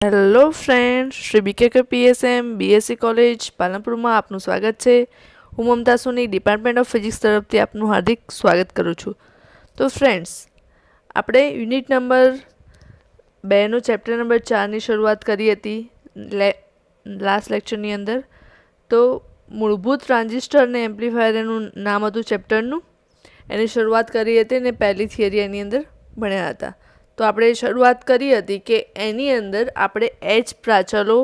Hello friend, Shri BKK PSM BSc college પાલનપુરમાં આપનું સ્વાગત છે. હું Mamta Soni department of physics તરફથી આપનું હાર્દિક સ્વાગત કરું છું. તો ફ્રેન્ડ્સ, આપણે યુનિટ નંબર 2નો ચેપ્ટર નંબર 4ની શરૂઆત કરી હતી લાસ્ટ લેક્ચરની અંદર. તો મૂળભૂત ટ્રાન્ઝિસ્ટર અને એમ્પ્લીફાયર એનું નામ હતું ચેપ્ટરનું. એની શરૂઆત કરી હતી અને પહેલી થિયરી એની અંદર ભણ્યા હતા. તો આપણે શરૂઆત કરી હતી કે એની અંદર આપણે એચ પ્રાચલો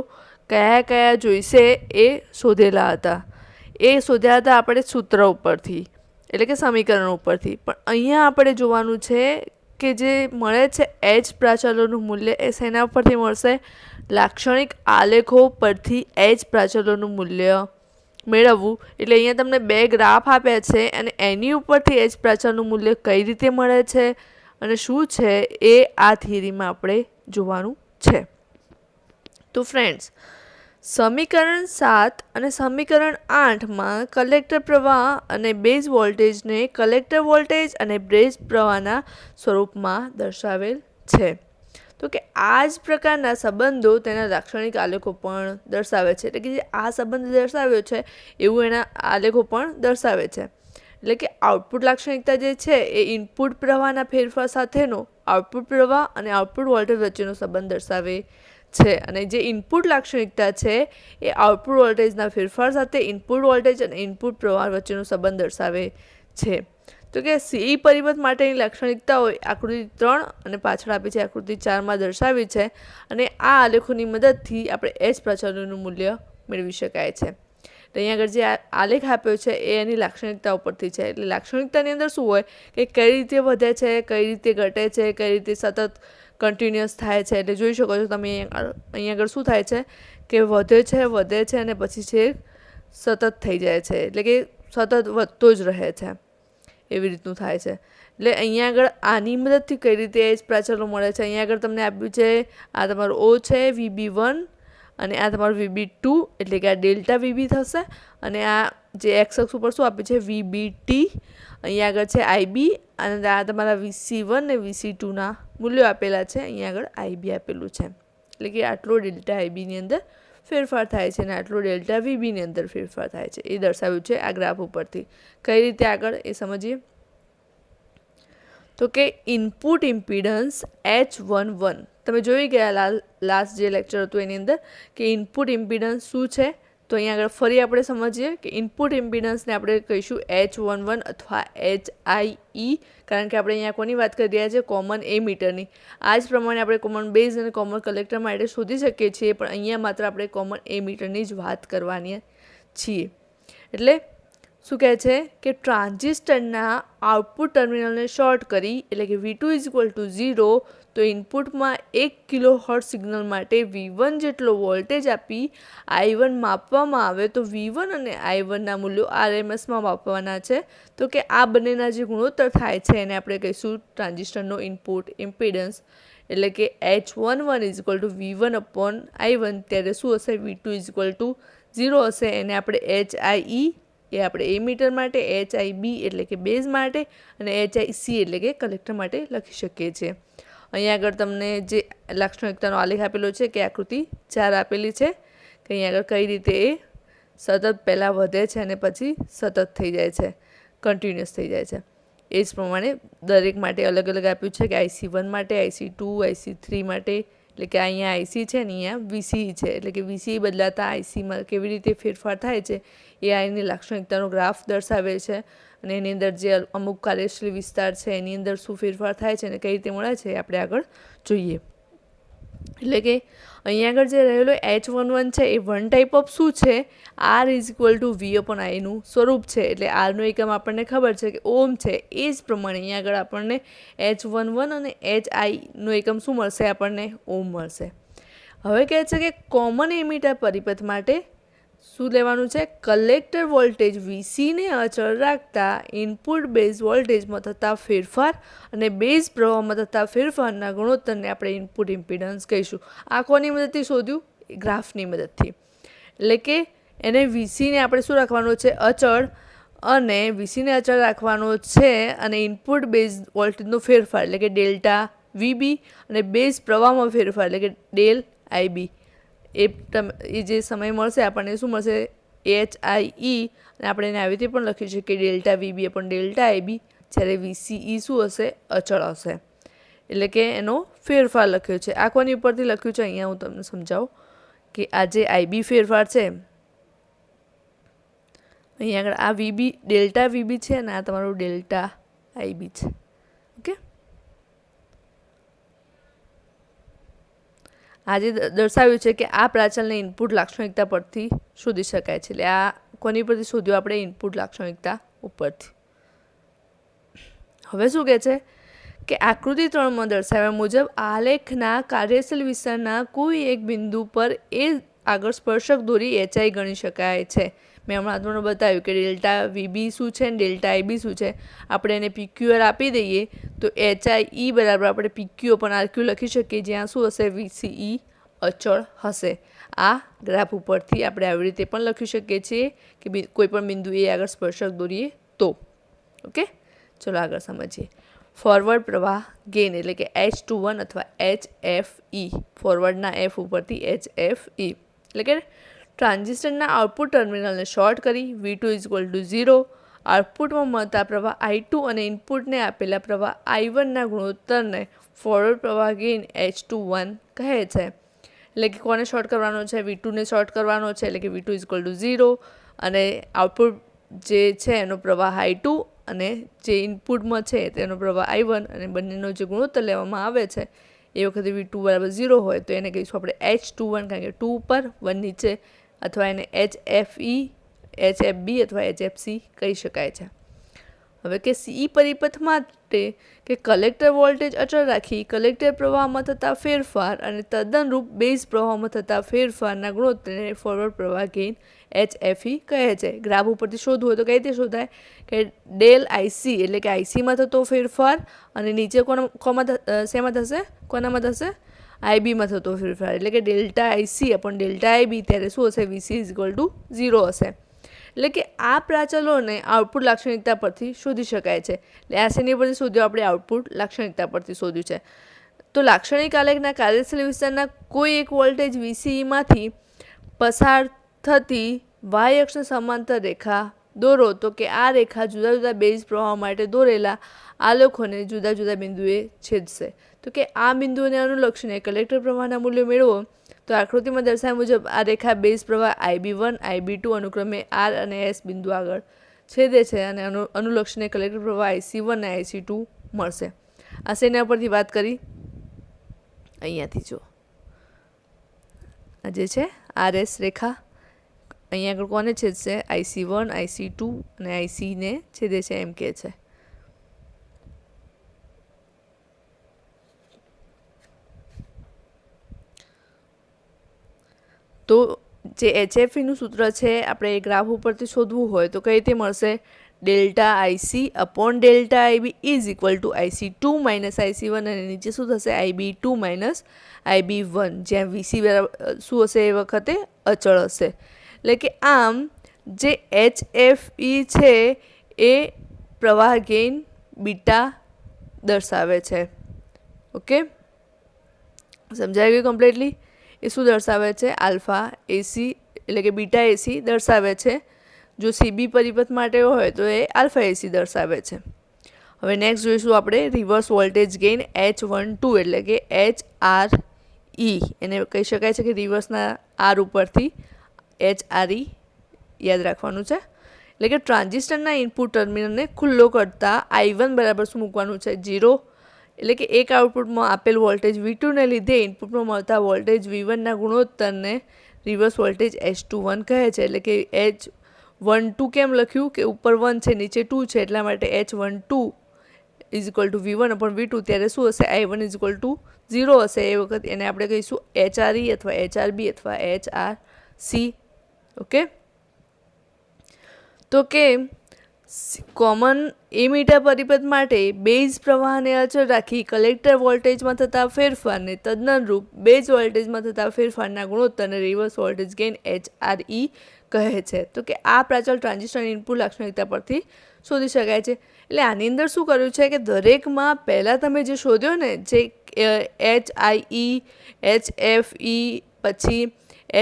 કયા કયા જોઈશે એ શોધેલા હતા. એ શોધ્યા હતા આપણે સૂત્ર ઉપરથી, એટલે કે સમીકરણ ઉપરથી. પણ અહીંયા આપણે જોવાનું છે કે જે મળે છે એચ પ્રાચલોનું મૂલ્ય એ શેના પરથી મળશે? લાક્ષણિક આલેખો પરથી એચ પ્રાચલોનું મૂલ્ય મેળવવું. એટલે અહીંયા તમને બે ગ્રાફ આપ્યા છે અને એની ઉપરથી એચ પ્રાચલનું મૂલ્ય કઈ રીતે મળે છે અને શું છે એ આ થિયરીમાં આપણે જોવાનું છે. તો ફ્રેન્ડ્સ, સમીકરણ 7 અને સમીકરણ 8માં કલેક્ટર પ્રવાહ અને બેઝ વોલ્ટેજને કલેક્ટર વોલ્ટેજ અને બેઝ પ્રવાહના સ્વરૂપમાં દર્શાવેલ છે. તો કે આ જ પ્રકારના સંબંધો તેના લાક્ષણિક આલેખો પણ દર્શાવે છે. એટલે કે જે આ સંબંધ દર્શાવ્યો છે એવું એના આલેખો પણ દર્શાવે છે. એટલે કે આઉટપુટ લાક્ષણિકતા જે છે એ ઇનપુટ પ્રવાહના ફેરફાર સાથેનો આઉટપુટ પ્રવાહ અને આઉટપુટ વોલ્ટેજ વચ્ચેનો સંબંધ દર્શાવે છે. અને જે ઇનપુટ લાક્ષણિકતા છે એ આઉટપુટ વોલ્ટેજના ફેરફાર સાથે ઇનપુટ વોલ્ટેજ અને ઇનપુટ પ્રવાહ વચ્ચેનો સંબંધ દર્શાવે છે. તો કે સી પરિબળ માટેની લાક્ષણિકતાઓ આકૃતિ 3 અને પાછળ આપી છે આકૃતિ 4માં દર્શાવી છે. અને આ આલેખોની મદદથી આપણે એચ પ્રાચલોનું મૂલ્ય મેળવી શકાય છે. તો અહીંયા આગળ જે આલેખ આપ્યો છે એ એની લાક્ષણિકતા ઉપરથી છે. એટલે લાક્ષણિકતાની અંદર શું હોય કે કઈ રીતે વધે છે, કઈ રીતે ઘટે છે, કઈ રીતે સતત કન્ટિન્યુઅસ થાય છે. એટલે જોઈ શકો છો તમે અહીંયા આગળ શું થાય છે કે વધે છે અને પછી છે સતત થઈ જાય છે. એટલે કે સતત વધતો જ રહે છે, એવી રીતનું થાય છે. એટલે અહીંયા આગળ આની મદદથી કઈ રીતે એચ પ્રાચલો મળે છે. અહીંયા આગળ તમને આપ્યું છે આ તમારું ઓ છે VB1 અને આ તમારું VB2, એટલે કે આ ડેલ્ટા VB થશે. અને આ જે એક્સ અક્ષ ઉપર શું આપ્યું છે VBT. અહીંયા આગળ છે IB અને આ તમારા VC1 અને VC2ના મૂલ્યો આપેલા છે. અહીંયા આગળ IB આપેલું છે. એટલે કે આટલો ડેલ્ટા IBની અંદર ફેરફાર થાય છે અને આટલો ડેલ્ટા VBની અંદર ફેરફાર થાય છે. એ દર્શાવ્યું છે આ ગ્રાફ ઉપરથી. કઈ રીતે આગળ એ સમજીએ. તો કે ઇનપુટ ઇમ્પિડન્સ H11 તમે જોઈ ગયા લાસ્ટ જે લેક્ચર હતું એની અંદર કે ઇનપુટ ઇમ્પિડન્સ શું છે. તો અહીંયા આગળ ફરી આપણે સમજીએ કે ઇનપુટ ઇમ્પિડન્સને આપણે કહીશું H11 અથવા HIE, કારણ કે આપણે અહીંયા કોની વાત કરી રહ્યા છીએ? કોમન એમીટરની. આ જ પ્રમાણે આપણે કોમન બેઝ અને કોમન કલેક્ટર માટે શોધી શકીએ છીએ, પણ અહીંયા માત્ર આપણે કોમન એમીટરની જ વાત કરવાની છીએ. એટલે શું કહે છે કે ટ્રાન્ઝિસ્ટરના આઉટપુટ ટર્મિનલને શોર્ટ કરી, એટલે કે V2 = 0, તો ઇનપુટમાં 1 કિલોહર્ટ્ઝ સિગ્નલ માટે V1 જેટલો વોલ્ટેજ આપી I1 માપવામાં આવે તો V1 અને I1ના મૂલ્યો RMSમાં માપવાના છે. તો કે આ બંનેના જે ગુણોત્તર થાય છે એને આપણે કહીશું ટ્રાન્ઝિસ્ટરનો ઇનપુટ ઇમ્પિડન્સ. એટલે કે H11 = V1/I1, ત્યારે શું હશે? V2 = 0 હશે. એને આપણે HIE એ આપણે એમીટર માટે, HIB એટલે કે બેઝ માટે અને HIC એટલે કે કલેક્ટર માટે લખી શકીએ છીએ. અહીંયા આગળ તમને જે લાક્ષણિકતાનો આલેખ આપેલો છે કે આકૃતિ 4 આપેલી છે કે અહીંયા આગળ કઈ રીતે એ સતત પહેલાં વધે છે અને પછી સતત થઈ જાય છે, કન્ટિન્યુઅસ થઈ જાય છે. એ જ પ્રમાણે દરેક માટે અલગ અલગ આપ્યું છે કે IC1 માટે, IC2, IC3 માટે. એટલે કે અહીંયા IC છે ને અહીંયા VCE છે. એટલે કે VCE બદલાતા ICમાં કેવી રીતે ફેરફાર થાય છે એ આની લાક્ષણિકતાનો ગ્રાફ દર્શાવે છે. અને એની અંદર જે અમુક કાર્યશીલ વિસ્તાર છે એની અંદર શું ફેરફાર થાય છે અને કઈ રીતે મળે છે એ આપણે આગળ જોઈએ. એટલે કે અહીંયા આગળ જે રહેલો H11 છે એ વન ટાઈપ ઓફ શું છે? R = V/I નું સ્વરૂપ છે. એટલે આરનો એકમ આપણને ખબર છે કે ઓમ છે. એ જ પ્રમાણે અહીંયા આગળ આપણને H11 અને HIનો એકમ શું મળશે? આપણને ઓમ મળશે. હવે કહે છે કે કોમન એમીટર પરિપથ માટે શું લેવાનું છે? કલેક્ટર વોલ્ટેજ VCને અચળ રાખતા ઇનપુટ બેઝ વોલ્ટેજમાં થતા ફેરફાર અને બેઝ પ્રવાહમાં થતા ફેરફારના ગુણોત્તરને આપણે ઇનપુટ ઇમ્પિડન્સ કહીશું. આ કોની મદદથી શોધ્યું? ગ્રાફની મદદથી. એટલે કે એને VCને આપણે શું રાખવાનું છે? અચળ. અને VCને અચળ રાખવાનો છે અને ઇનપુટ બેઝ વોલ્ટેજનો ફેરફાર એટલે કે ડેલ્ટા VB અને બેઝ પ્રવાહમાં ફેરફાર એટલે કે ડેલ આઈબી એ જે સમય મળશે આપણને શું મળશે HIE, અને આપણે એને આવી રીતે પણ લખી શકીએ ડેલ્ટા VB પણ ડેલ્ટા આઈબી, જ્યારે VCE શું હશે અચળ હશે, એટલે કે એનો ફેરફાર લખ્યો છે. આ કોની ઉપરથી લખ્યું છે અહીંયા હું તમને સમજાવું કે આ જે આઈબી ફેરફાર છે અહીંયા આગળ આ VB ડેલ્ટા VB છે અને આ તમારું ડેલ્ટા આઈબી છે. ઓકે, આજે દર્શાવ્યું છે કે આ પ્રાચલને ઇનપુટ લાક્ષણિકતા પરથી શોધી શકાય છે. એટલે આ કોની પરથી શોધ્યું આપણે? ઇનપુટ લાક્ષણિકતા ઉપરથી. હવે શું કહે છે કે આકૃતિ 3માં દર્શાવ્યા મુજબ આલેખના કાર્યશીલ વિસ્તારના કોઈ એક બિંદુ પર એ આગળ સ્પર્શક દોરી HI ગણી શકાય છે. મેં હમણાં તમને બતાવ્યું કે ડેલ્ટા VB શું છે અને ડેલ્ટા આઈબી શું છે. આપણે એને PQR આપી દઈએ તો HIE બરાબર આપણે PQ પણ RQ લખી શકીએ, જ્યાં શું હશે VCE અચળ હશે. આ ગ્રાફ ઉપરથી આપણે આવી રીતે પણ લખી શકીએ છીએ કે કોઈ પણ બિંદુ એ આગળ સ્પર્શક દોરીએ તો. ઓકે, ચલો આગળ સમજીએ. ફોરવર્ડ પ્રવાહ ગેઇન એટલે કે H21 અથવા HFE, ફોરવર્ડના F ઉપરથી HFE એટલે કે ટ્રાન્ઝિસ્ટરના આઉટપુટ ટર્મિનલને શોર્ટ કરી V2 0, આઉટપુટમાં મળતા પ્રવાહ I2 અને ઇનપુટને આપેલા પ્રવાહ I1ના ગુણોત્તરને ફોરવર્ડ પ્રવાહ ગેઇન H21 કહે છે. એટલે કે કોને શોર્ટ કરવાનો છે? V2ને શોર્ટ કરવાનો છે, એટલે કે V2 0, અને આઉટપુટ જે છે એનો પ્રવાહ I2 અને જે ઇનપુટમાં છે તેનો પ્રવાહ I1, અને બંનેનો જે ગુણોત્તર લેવામાં આવે છે એ વખતે V2 0 હોય તો એને કહીશું આપણે H21, કારણ કે 2 ઉપર 1 નીચે, અથવા એને HFE, HFB અથવા HFC કહી શકાય છે. હવે કે CE પરિપથ માટે કે કલેક્ટર વોલ્ટેજ અચળ રાખી કલેક્ટર પ્રવાહમાં થતા ફેરફાર અને તદ્દનરૂપ બેઝ પ્રવાહમાં થતા ફેરફારના ગુણોત્તરને ફોરવર્ડ પ્રવાહ ગેઇન HFE કહે છે. ગ્રાફ ઉપરથી શોધવું હોય તો કઈ રીતે શોધાય કે ડેલ IC એટલે કે ICમાં થતો ફેરફાર અને નીચે શેમાં થશે? કોનામાં થશે? આઈબીમાં થતો ફેરફાર, એટલે કે ડેલ્ટા IC પણ ડેલ્ટા આઈબી, ત્યારે શું હશે? VC 0 હશે. એટલે કે આ પ્રાચલોને આઉટપુટ લાક્ષણિકતા પરથી શોધી શકાય છે. એટલે આ શેની પરથી શોધ્યું? આપણે આઉટપુટ લાક્ષણિકતા પરથી શોધ્યું છે. તો લાક્ષણિક આલેખના કાર્યશીલ વિસ્તારના કોઈ એક વોલ્ટેજ VCEમાંથી પસાર થતી y અક્ષને સમાંતર રેખા દોરો તો કે આ રેખા જુદા જુદા બેઝ પ્રવાહ માટે દોરેલા આલેખોને જુદા જુદા બિંદુએ છેદશે. તો કે આ બિંદુઓને અનુલક્ષીને કલેક્ટર પ્રવાહના મૂલ્યો મેળવો તો આકૃતિમાં દર્શાવ્યા મુજબ આ રેખા બેઝ પ્રવાહ IB1, IB2 અનુક્રમે R અને S બિંદુ આગળ છેદે છે, અને અનુલક્ષીને કલેક્ટર પ્રવાહ IC1 અને IC2 મળશે. આ શેના પરથી વાત કરી? અહીંયાથી જો આ જે છે RS રેખા અહીંયા આગળ કોને છેદશે? IC1, IC2 અને IC ને છેદે છે એમ કે છે. તો જે HFEનું સૂત્ર છે આપણે એ ગ્રાફ ઉપરથી શોધવું હોય તો કઈ રીતે મળશે? Delta IC upon delta IB is equal two IC2 minus IC1, અને નીચે શું થશે? IB2 માઇનસ IB1, જ્યાં VC શું હશે એ વખતે અચળ હશે. એટલે કે આમ જે HFE છે એ પ્રવાહ ગેઇન બીટા દર્શાવે છે. ઓકે, સમજાઈ ગયું કમ્પ્લીટલી? એ શું દર્શાવે છે? આલ્ફા એસી એટલે કે બીટા એસી દર્શાવે છે. જો CB પરિપથ માટે હોય તો એ આલ્ફા એસી દર્શાવે છે. હવે નેક્સ્ટ જોઈશું આપણે રિવર્સ વોલ્ટેજ ગેઇન H12 એટલે કે HRE, એને કહી શકાય છે કે રિવર્સના R ઉપરથી HRE યાદ રાખવાનું છે. એટલે કે ટ્રાન્ઝિસ્ટરના ઇનપુટ ટર્મિનલને ખુલ્લો કરતા I1 બરાબર શું મૂકવાનું છે? 0. એટલે કે એક આઉટપુટમાં આપેલ વોલ્ટેજ V2ને લીધે ઇનપુટમાં મળતા વોલ્ટેજ V1ના ગુણોત્તરને રિવર્સ વોલ્ટેજ H21 કહે છે. એટલે કે H12 કેમ લખ્યું કે ઉપર 1 છે નીચે 2 છે, એટલા માટે H12 is equal two V1 upon V2, ત્યારે શું હશે? I1 ઇઝ ઇક્વલ ટુ 0 હશે. એ વખત એને આપણે કહીશું HRE અથવા HRB અથવા HRC. ઓકે, તો કે કોમન એમીટર પરિપથ માટે બેઝ પ્રવાહને અચળ રાખી કલેક્ટર વોલ્ટેજમાં થતા ફેરફારને તદ્દનરૂપ બેઝ વોલ્ટેજમાં થતા ફેરફારના ગુણોત્તરને રિવર્સ વોલ્ટેજ ગેઇન HRE કહે છે. તો કે આ પ્રાચલ ટ્રાન્ઝિસ્ટરની ઇનપુટ લાક્ષણિકતા પરથી શોધી શકાય છે. એટલે આની અંદર શું કર્યું છે કે દરેકમાં પહેલાં તમે જે શોધ્યો ને જે HIE HFE પછી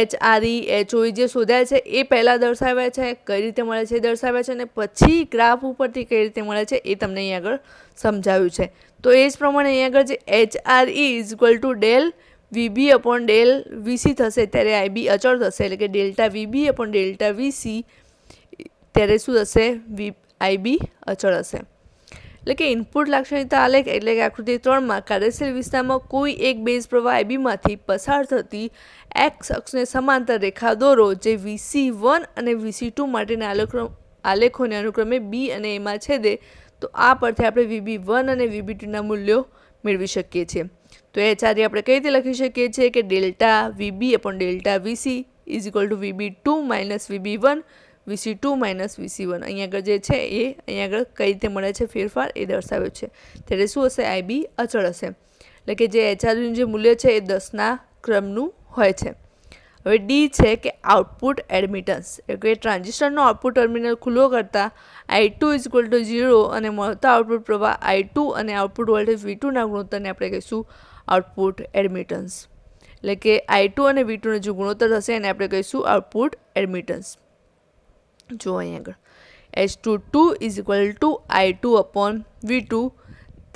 HRE HOE જે શોધ્યા છે એ પહેલાં દર્શાવ્યા છે, કઈ રીતે મળે છે એ દર્શાવ્યા છે, અને પછી ગ્રાફ ઉપરથી કઈ રીતે મળે છે એ તમને અહીં આગળ સમજાવ્યું છે. તો એ જ પ્રમાણે અહીં આગળ જે HRE is equal two del VB upon del VC થશે ત્યારે IB અચળ થશે, એટલે કે delta VB upon delta VC ત્યારે શું થશે IB અચળ હશે. એટલે કે ઇનપુટ લાક્ષણિકતા આલેખ એટલે કે આકૃતિ 3માં કાર્યશીલ વિસ્તારમાં કોઈ એક બેઝ પ્રવાહ IBમાંથી પસાર થતી એક્સ અક્ષને સમાંતર રેખા દોરો જે VC1 અને VC2 માટેના આલેખોને અનુક્રમે B અને Aમાં છેદે, તો આ પરથી આપણે VB1 અને VB2ના મૂલ્યો મેળવી શકીએ છીએ. તો HRE આપણે કઈ રીતે લખી શકીએ છીએ કે delta VB upon delta VC is equal two VB2 minus VB1 VC2 minus VC1. અહીં આગળ જે છે એ અહીં આગળ કઈ રીતે મળે છે ફેરફાર એ દર્શાવ્યો છે. ત્યારે શું હશે IB અચળ હશે, એટલે કે જે HREનું જે મૂલ્ય છે એ 10ના ક્રમનું હોય છે. હવે ડી છે કે આઉટપુટ એડમિટન્સ, એટલે કે ટ્રાન્ઝિસ્ટરનો આઉટપુટ ટર્મિનલ ખુલ્લો કરતા I2 ઇઝ ઇક્વલ ટુ 0 અને મળતા આઉટપુટ પ્રવાહ I2 અને આઉટપુટ વોલ્ટેજ V2ના ગુણોત્તરને આપણે કહીશું આઉટપુટ એડમિટન્સ. એટલે કે I2 અને V2નો જે ગુણોત્તર થશે એને આપણે કહીશું આઉટપુટ એડમિટન્સ. જો અહીં આગળ H22 is equal two I2 upon V2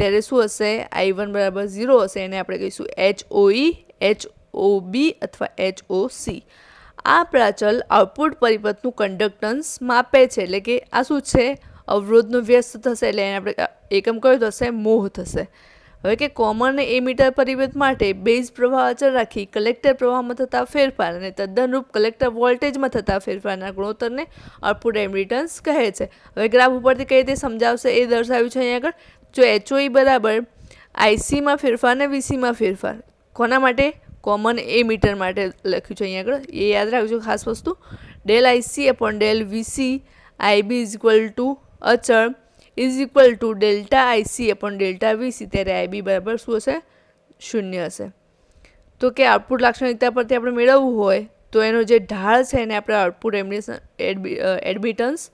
ત્યારે શું હશે I1 બરાબર 0 હશે, એને આપણે કહીશું HOE HOB અથવા HOC. આ પ્રાચલ આઉટપુટ પરિપથનું કન્ડક્ટન્સ માપે છે, એટલે કે આ શું છે અવરોધનો વ્યસ્ત થશે, એટલે એને આપણે એકમ કયો થશે મોહ થશે. હવે કે કોમન એમીટર પરિપથ માટે બેઝ પ્રવાહ અચળ રાખી કલેક્ટર પ્રવાહમાં થતા ફેરફાર અને તદ્દનરૂપ કલેક્ટર વોલ્ટેજમાં થતા ફેરફારના ગુણોત્તરને આઉટપુટ એડમિટન્સ કહે છે. હવે ગ્રાફ ઉપરથી કઈ રીતે સમજાવશે એ દર્શાવ્યું છે અહીં આગળ. જો HOE બરાબર ICમાં ફેરફાર અને VCમાં ફેરફાર કોના માટે કોમન એમીટર માટે લખ્યું છે અહીં આગળ, એ યાદ રાખજો ખાસ વસ્તુ. Del IC upon del VC IB is equal to અચળ is equal to delta IC upon delta VC ત્યારે IB બરાબર શું હશે 0 હશે. તો કે આઉટપુટ લાક્ષણિકતા પરથી આપણે મેળવવું હોય તો એનો જે ઢાળ છે એને આપણે આઉટપુટ એડમિટન્સ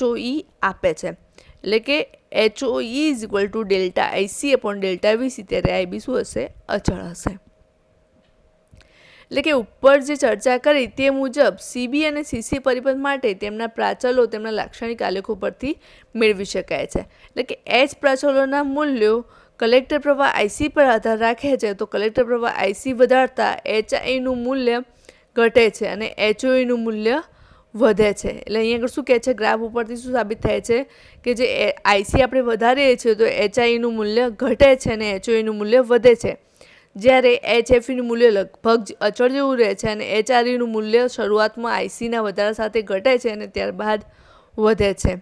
HOE આપે છે, એટલે કે HOE is equal to delta IC upon delta VC ત્યારે IB શું હશે અચળ હશે. એટલે કે ઉપર જે ચર્ચા કરી તે મુજબ CB અને CC પરિપથ માટે તેમના પ્રાચલો તેમના લાક્ષણિક આલેખો પરથી મેળવી શકાય છે. એટલે કે H પ્રાચલોના મૂલ્યો કલેક્ટર પ્રવાહ IC પર આધાર રાખે છે, તો કલેક્ટર પ્રવાહ IC વધારતા HIનું મૂલ્ય ઘટે છે અને HOEનું મૂલ્ય વધે છે. એટલે અહીં આગળ શું કહે છે ગ્રાફ ઉપરથી શું સાબિત થાય છે કે જે IC આપણે વધારીએ છીએ તો HIનું મૂલ્ય ઘટે છે અને HOEનું મૂલ્ય વધે છે, જ્યારે HFEનું મૂલ્ય લગભગ અચળ જેવું રહે છે અને HREનું મૂલ્ય શરૂઆતમાં ICના વધારા સાથે ઘટે છે અને ત્યારબાદ વધે છે.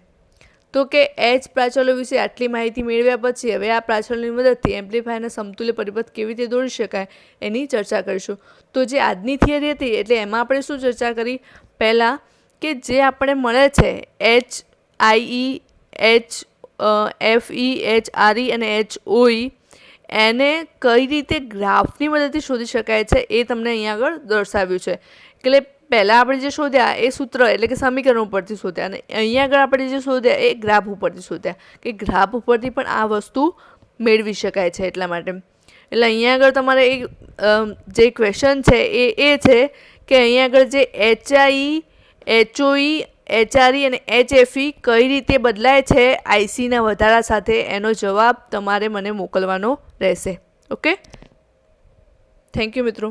તો કે H પ્રાચલો વિશે આટલી માહિતી મેળવ્યા પછી હવે આ પ્રાચલોની મદદથી એમ્પ્લીફાયરના સમતુલ્ય પરિપથ કેવી રીતે દોરી શકાય એની ચર્ચા કરીશું. તો જે આજની થિયરી હતી એટલે એમાં આપણે શું ચર્ચા કરી, પહેલાં કે જે આપણે મળે છે HIE HFE HRE અને HOE એને કઈ રીતે ગ્રાફની મદદથી શોધી શકાય છે એ તમને અહીંયા આગળ દર્શાવ્યું છે. એટલે પહેલાં આપણે જે શોધ્યા એ સૂત્ર એટલે કે સમીકરણ ઉપરથી શોધ્યા અને અહીંયા આગળ આપણે જે શોધ્યા એ ગ્રાફ ઉપરથી શોધ્યા, કે ગ્રાફ ઉપરથી પણ આ વસ્તુ મેળવી શકાય છે એટલા માટે. એટલે અહીંયા આગળ તમારે એક જે ક્વેશ્ચન છે એ છે કે અહીંયા આગળ જે HIE HOE HRE અને HFE કઈ રીતે બદલાય છે ICના વધારા સાથે, એનો જવાબ તમારે મને મોકલવાનો રહેશે. ઓકે, થેન્ક યુ મિત્રો.